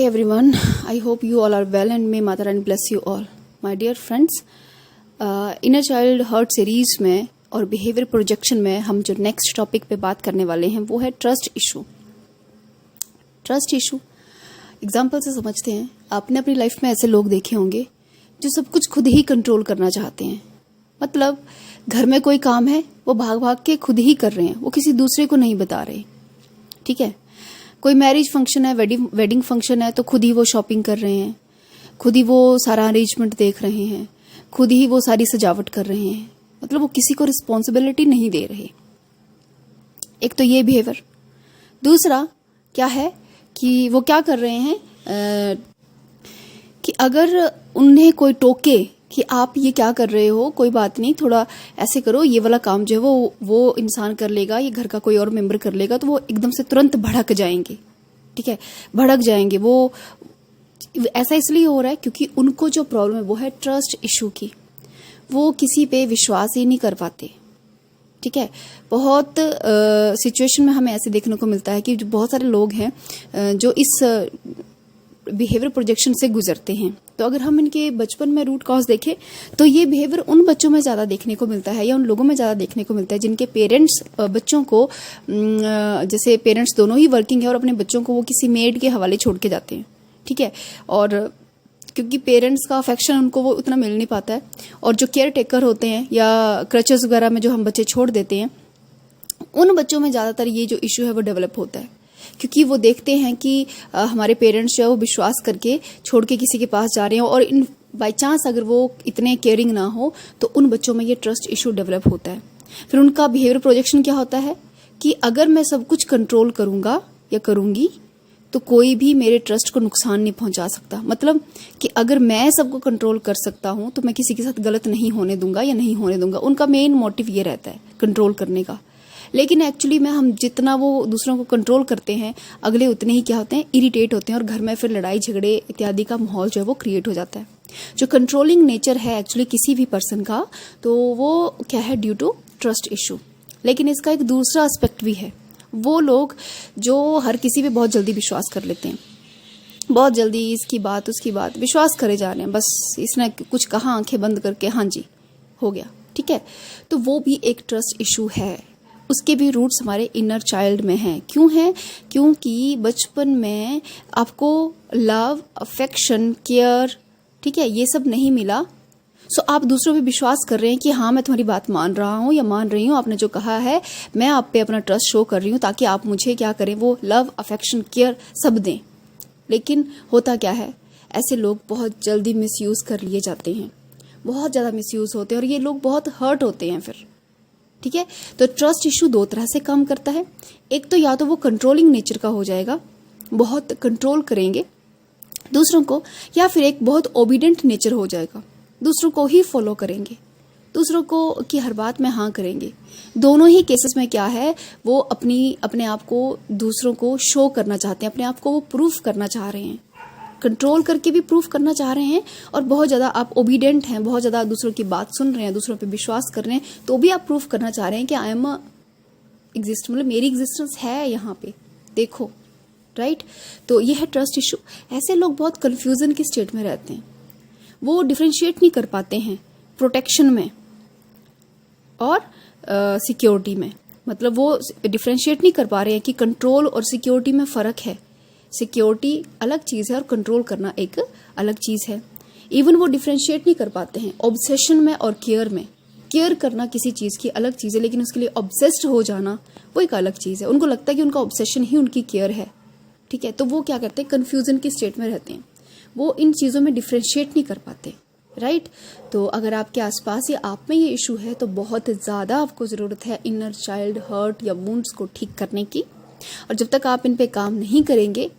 everyone, I hope you all are well and may Mata Rani bless you all. My dear friends, inner child hurt series में और behaviour projection में हम जो next topic पे बात करने वाले हैं वो है trust issue. Trust issue example से समझते हैं। आपने अपनी लाइफ में ऐसे लोग देखे होंगे जो सब कुछ खुद ही कंट्रोल करना चाहते हैं। मतलब घर में कोई काम है वो भाग भाग के खुद ही कर रहे हैं, वो किसी दूसरे को नहीं बता रहे। ठीक है, कोई मैरिज फंक्शन है, वेडिंग फंक्शन है तो खुद ही वो शॉपिंग कर रहे हैं, खुद ही वो सारा अरेंजमेंट देख रहे हैं, खुद ही वो सारी सजावट कर रहे हैं। मतलब वो किसी को रिस्पॉन्सिबिलिटी नहीं दे रहे। एक तो ये बिहेवियर। दूसरा क्या है कि वो क्या कर रहे हैं कि अगर उन्हें कोई टोके कि आप ये क्या कर रहे हो, कोई बात नहीं, थोड़ा ऐसे करो, ये वाला काम जो है वो इंसान कर लेगा, ये घर का कोई और मेंबर कर लेगा, तो वो एकदम से तुरंत भड़क जाएंगे। ठीक है, भड़क जाएंगे। वो ऐसा इसलिए हो रहा है क्योंकि उनको जो प्रॉब्लम है वो है ट्रस्ट इशू की। वो किसी पे विश्वास ही नहीं कर पाते। ठीक है, बहुत सिचुएशन में हमें ऐसे देखने को मिलता है कि जो बहुत सारे लोग हैं जो इस बिहेवियर प्रोजेक्शन से गुजरते हैं। तो अगर हम इनके बचपन में रूट कॉज देखें तो ये बिहेवियर उन बच्चों में ज़्यादा देखने को मिलता है या उन लोगों में ज़्यादा देखने को मिलता है जिनके पेरेंट्स बच्चों को, जैसे पेरेंट्स दोनों ही वर्किंग है और अपने बच्चों को वो किसी मेड के हवाले छोड़ के जाते हैं। ठीक है, और क्योंकि पेरेंट्स का अफेक्शन उनको वो उतना मिल नहीं पाता है, और जो केयर टेकर होते हैं या क्रचेस वगैरह में जो हम बच्चे छोड़ देते हैं, उन बच्चों में ज़्यादातर ये जो इशू है वो डेवलप होता है। क्योंकि वो देखते हैं कि हमारे पेरेंट्स जो है वो विश्वास करके छोड़ के किसी के पास जा रहे हैं, और इन बाई चांस अगर वो इतने केयरिंग ना हो तो उन बच्चों में ये ट्रस्ट इशू डेवलप होता है। फिर उनका बिहेवियर प्रोजेक्शन क्या होता है कि अगर मैं सब कुछ कंट्रोल करूंगा या करूंगी तो कोई भी मेरे ट्रस्ट को नुकसान नहीं पहुंचा सकता। मतलब कि अगर मैं सबको कंट्रोल कर सकता हूं तो मैं किसी के साथ गलत नहीं होने दूंगा या नहीं होने दूंगा। उनका मेन मोटिव ये रहता है कंट्रोल करने का। लेकिन एक्चुअली में हम जितना वो दूसरों को कंट्रोल करते हैं, अगले उतने ही क्या होते हैं, इरिटेट होते हैं, और घर में फिर लड़ाई झगड़े इत्यादि का माहौल जो है वो क्रिएट हो जाता है। जो कंट्रोलिंग नेचर है एक्चुअली किसी भी पर्सन का, तो वो क्या है, ड्यू टू ट्रस्ट इशू। लेकिन इसका एक दूसरा एस्पेक्ट भी है। वो लोग जो हर किसी पे बहुत जल्दी विश्वास कर लेते हैं, बहुत जल्दी इसकी बात उसकी बात विश्वास करे जा रहे हैं। बस इसने कुछ कहा, आंखें बंद करके हाँ जी हो गया। ठीक है, तो वो भी एक ट्रस्ट इशू है। उसके भी रूट्स हमारे इनर चाइल्ड में हैं। क्यों हैं? क्योंकि बचपन में आपको लव, अफेक्शन, केयर, ठीक है, ये सब नहीं मिला। सो आप दूसरों पे विश्वास कर रहे हैं कि हाँ मैं तुम्हारी बात मान रहा हूँ या मान रही हूँ, आपने जो कहा है मैं आप पे अपना ट्रस्ट शो कर रही हूँ ताकि आप मुझे क्या करें, वो लव, अफेक्शन, केयर सब दें। लेकिन होता क्या है, ऐसे लोग बहुत जल्दी मिसयूज कर लिए जाते हैं, बहुत ज़्यादा मिसयूज होते हैं और ये लोग बहुत हर्ट होते हैं फिर। ठीक है, तो ट्रस्ट इशू दो तरह से काम करता है। एक तो या तो वो कंट्रोलिंग नेचर का हो जाएगा, बहुत कंट्रोल करेंगे दूसरों को, या फिर एक बहुत ओबीडेंट नेचर हो जाएगा, दूसरों को ही फॉलो करेंगे, दूसरों को की हर बात में हाँ करेंगे। दोनों ही केसेस में क्या है, वो अपने आप को दूसरों को शो करना चाहते हैं, अपने आप को वो प्रूफ करना चाह रहे हैं, कंट्रोल करके भी प्रूफ करना चाह रहे हैं, और बहुत ज़्यादा आप ओबीडेंट हैं, बहुत ज़्यादा दूसरों की बात सुन रहे हैं, दूसरों पे विश्वास कर रहे हैं, तो भी आप प्रूफ करना चाह रहे हैं कि आई एम एग्जिस्ट, मतलब मेरी एग्जिस्टेंस है यहाँ पे, देखो। राइट, तो ये है ट्रस्ट इशू। ऐसे लोग बहुत कन्फ्यूजन की स्टेट में रहते हैं। वो डिफ्रेंशिएट नहीं कर पाते हैं प्रोटेक्शन में और सिक्योरिटी में। मतलब वो डिफ्रेंशिएट नहीं कर पा रहे हैं कि कंट्रोल और सिक्योरिटी में फ़र्क है। सिक्योरिटी अलग चीज़ है और कंट्रोल करना एक अलग चीज़ है। इवन वो डिफ्रेंशिएट नहीं कर पाते हैं ऑब्सेशन में और केयर में। केयर करना किसी चीज़ की अलग चीज़ है, लेकिन उसके लिए ऑब्सेस्ड हो जाना वो एक अलग चीज़ है। उनको लगता है कि उनका ऑब्सेशन ही उनकी केयर है। ठीक है, तो वो क्या करते हैं, कन्फ्यूजन की स्टेट में रहते हैं, वो इन चीज़ों में डिफ्रेंशिएट नहीं कर पाते। राइट, तो अगर आपके आसपास या आप में ये इशू है तो बहुत ज़्यादा आपको ज़रूरत है इनर चाइल्ड हर्ट या वुंड्स को ठीक करने की। और जब तक आप इन पे काम नहीं करेंगे,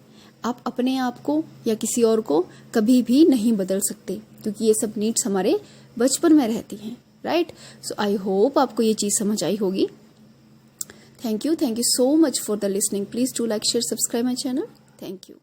आप अपने आप को या किसी और को कभी भी नहीं बदल सकते, क्योंकि ये सब नीड्स हमारे बचपन में रहती हैं। राइट, सो आई होप आपको ये चीज़ समझ आई होगी। Thank you so much for the listening. Please do like, share, subscribe my channel. Thank you.